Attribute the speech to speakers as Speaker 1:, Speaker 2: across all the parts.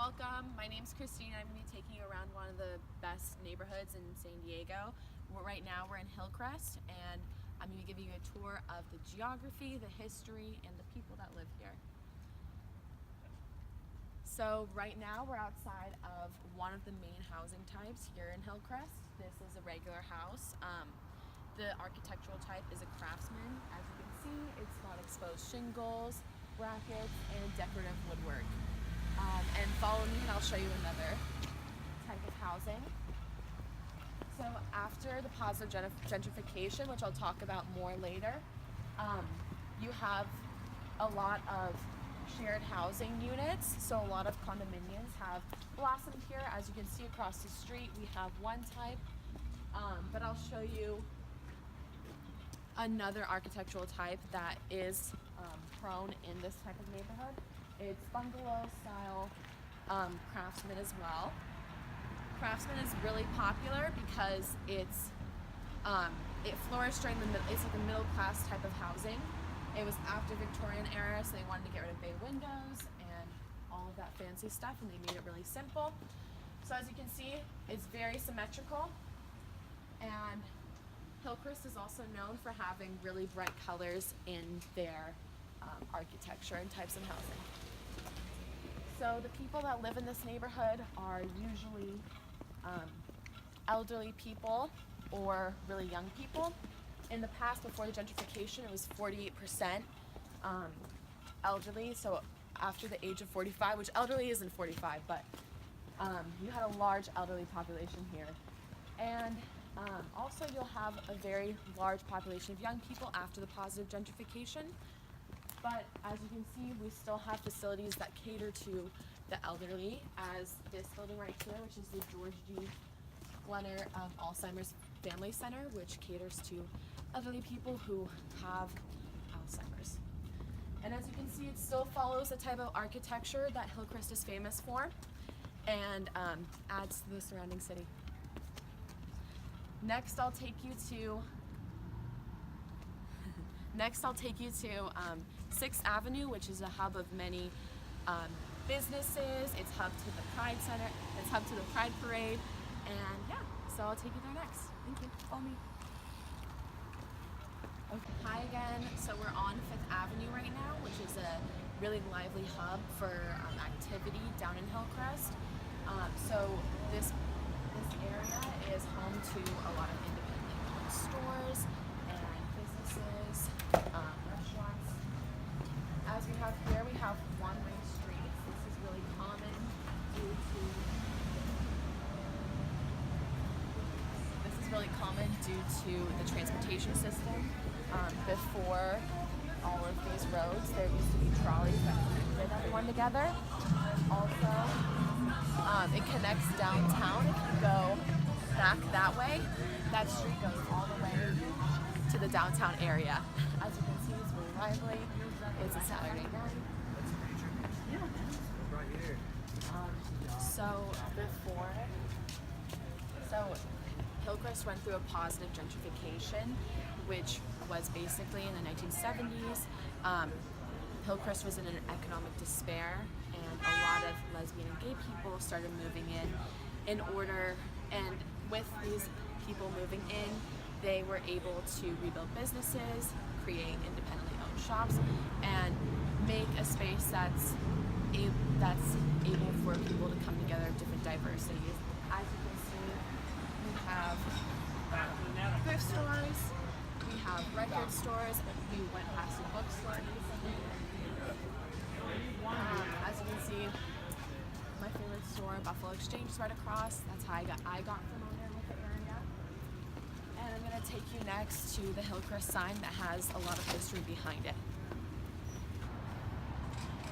Speaker 1: welcome. My name's Christine. I'm going to be taking you around one of the best neighborhoods in San Diego. Right now we're in Hillcrest, and I'm going to be giving you a tour of the geography, the history, and the people that live here. So right now we're outside of one of the main housing types here in Hillcrest. This is a regular house. The architectural type is a craftsman. As you can see, it's got exposed shingles, brackets, and decorative woodwork. And follow me and I'll show you another type of housing. So after the positive gentrification, which I'll talk about more later, you have a lot of shared housing units. So a lot of condominiums have blossomed here. As you can see across the street, we have one type, but I'll show you another architectural type that is prone in this type of neighborhood. It's bungalow style craftsman as well. Craftsman is really popular because it flourished during it's like a middle class type of housing. It was after Victorian era, so they wanted to get rid of bay windows and all of that fancy stuff, and they made it really simple. So as you can see, it's very symmetrical, and Hillcrest is also known for having really bright colors in their architecture and types of housing. So the people that live in this neighborhood are usually elderly people or really young people. In the past, before the gentrification, it was 48% elderly. So after the age of 45, which elderly isn't 45, but you had a large elderly population here. And also you'll have a very large population of young people after the positive gentrification. But as you can see, we still have facilities that cater to the elderly, as this building right here, which is the George G. Glenner Alzheimer's Family Center, which caters to elderly people who have Alzheimer's. And as you can see, it still follows the type of architecture that Hillcrest is famous for, and adds to the surrounding city. Next, I'll take you to 6th Avenue, which is a hub of many businesses. It's hub to the Pride Center, it's hub to the Pride Parade, and yeah, so I'll take you there next. Thank you. Follow me. Okay. Hi again. So we're on 5th Avenue right now, which is a really lively hub for activity down in Hillcrest. So this area is home to a lot of independently owned stores and businesses, restaurants. As we have here, we have one-way streets. This is really common due to the transportation system. Before all of these roads, there used to be trolleys that connected everyone together. Also, it connects downtown. If you go back that way, that street goes all the way to the downtown area. As you can see, it's really lively. It's a Saturday night. So Hillcrest went through a positive gentrification, which was basically in the 1970s. Hillcrest was in an economic despair, and a lot of lesbian and gay people started moving in order, and with these people moving in, they were able to rebuild businesses, create independently owned shops, and make a space that's able for people to come together of different diversities. As you can see, we have thrift stores, we have record stores, we went past a bookstore. As you can see, my favorite store, Buffalo Exchange, is right across. That's how I got familiar with the area. And I'm going to take you next to the Hillcrest sign that has a lot of history behind it.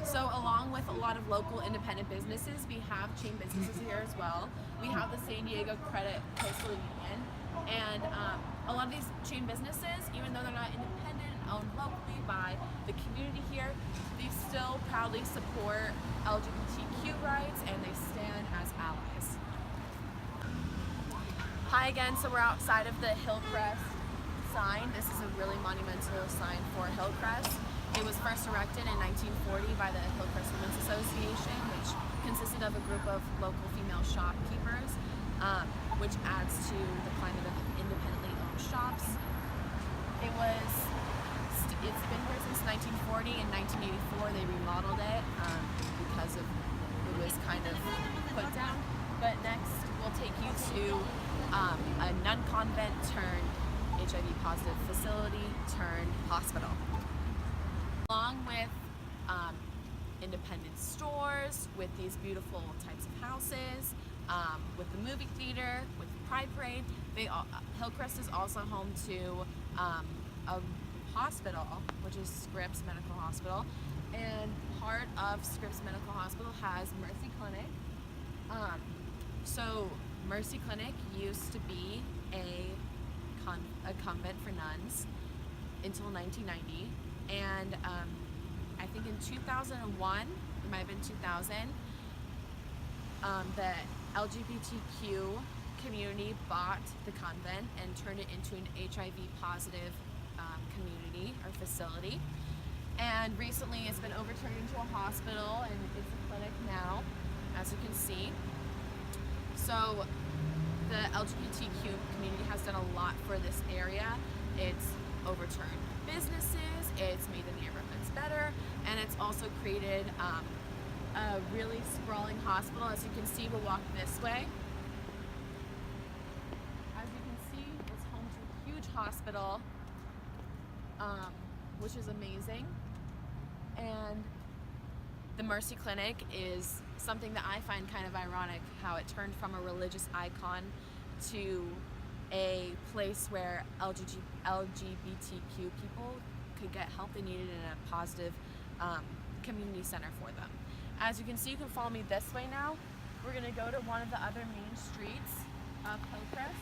Speaker 1: So along with a lot of local independent businesses, we have chain businesses here as well. We have the San Diego Credit Coastal Union, and a lot of these chain businesses, even though they're not independent and owned locally by the community here, they still proudly support LGBTQ rights, and they stand as allies. Hi again, so we're outside of the Hillcrest sign. This is a really monumental sign for Hillcrest. It was first erected in 1940 by the Hillcrest Women's Association, which consisted of a group of local female shopkeepers, which adds to the climate of independently owned shops. It's been here since 1940. In 1984, they remodeled it because it was kind of put down. But next, we'll take you to a nun convent turned HIV positive facility turned hospital. Along with independent stores, with these beautiful types of houses, with the movie theater, with the Pride Parade, Hillcrest is also home to a hospital, which is Scripps Medical Hospital, and part of Scripps Medical Hospital has Mercy Clinic. So Mercy Clinic used to be a convent for nuns until 1990, and I think in 2001, it might have been 2000, the LGBTQ community bought the convent and turned it into an HIV positive community or facility. And recently it's been overturned into a hospital, and it's a clinic now, as you can see. So the LGBTQ community has done a lot for this area. It's overturned businesses, it's made the neighborhoods better, and it's also created a really sprawling hospital. As you can see, we'll walk this way. As you can see, it's home to a huge hospital, which is amazing. And the Mercy Clinic is something that I find kind of ironic, how it turned from a religious icon to a place where LGBTQ people could get help they needed in a positive community center for them. As you can see, you can follow me this way now. We're gonna go to one of the other main streets of Hillcrest.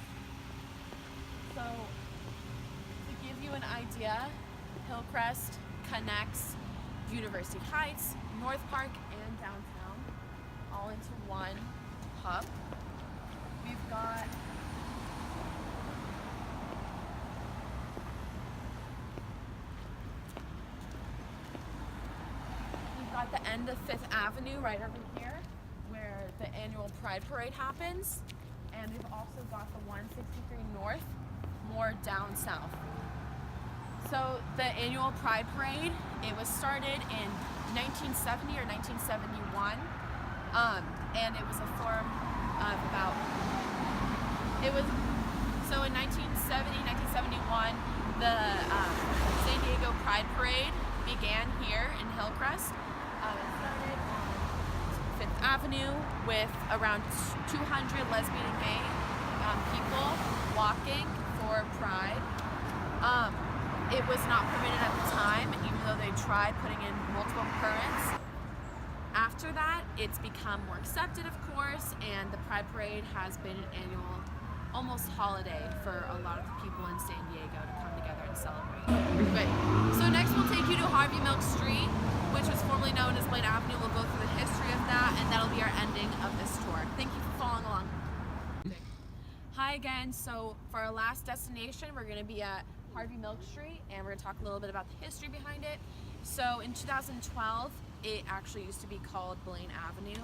Speaker 1: So to give you an idea, Hillcrest connects University Heights, North Park, and downtown all into one hub. We've got the end of 5th Avenue right over here, where the annual Pride Parade happens, and we've also got the 163 North, more down south. So the annual Pride Parade, it was started in 1970 or 1971, and it was a form of so in 1970, 1971, the San Diego Pride Parade began here in Hillcrest. It started on 5th Avenue with around 200 lesbian and gay people walking for Pride. It was not permitted at the time, even though they tried putting in multiple permits. After that, it's become more accepted, of course, and the Pride Parade has been an annual, almost holiday for a lot of the people in San Diego to come together and celebrate. But, so next we'll take you to Harvey Milk Street, which was formerly known as Blaine Avenue. We'll go through the history of that, and that'll be our ending of this tour. Thank you for following along. Hi again. So for our last destination, we're going to be at Harvey Milk Street, and we're going to talk a little bit about the history behind it. So in 2012, it actually used to be called Blaine Avenue.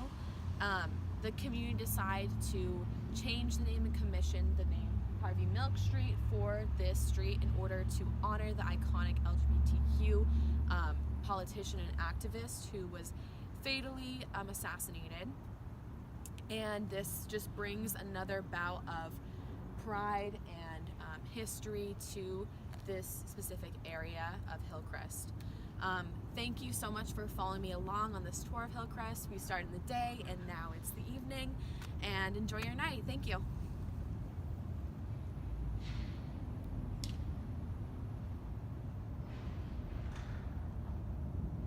Speaker 1: The community decided to change the name and commission the name Harvey Milk Street for this street in order to honor the iconic LGBTQ politician and activist who was fatally assassinated. And this just brings another bout of pride and history to this specific area of Hillcrest. Thank you so much for following me along on this tour of Hillcrest. We started the day and now it's the evening, and enjoy your night. Thank you.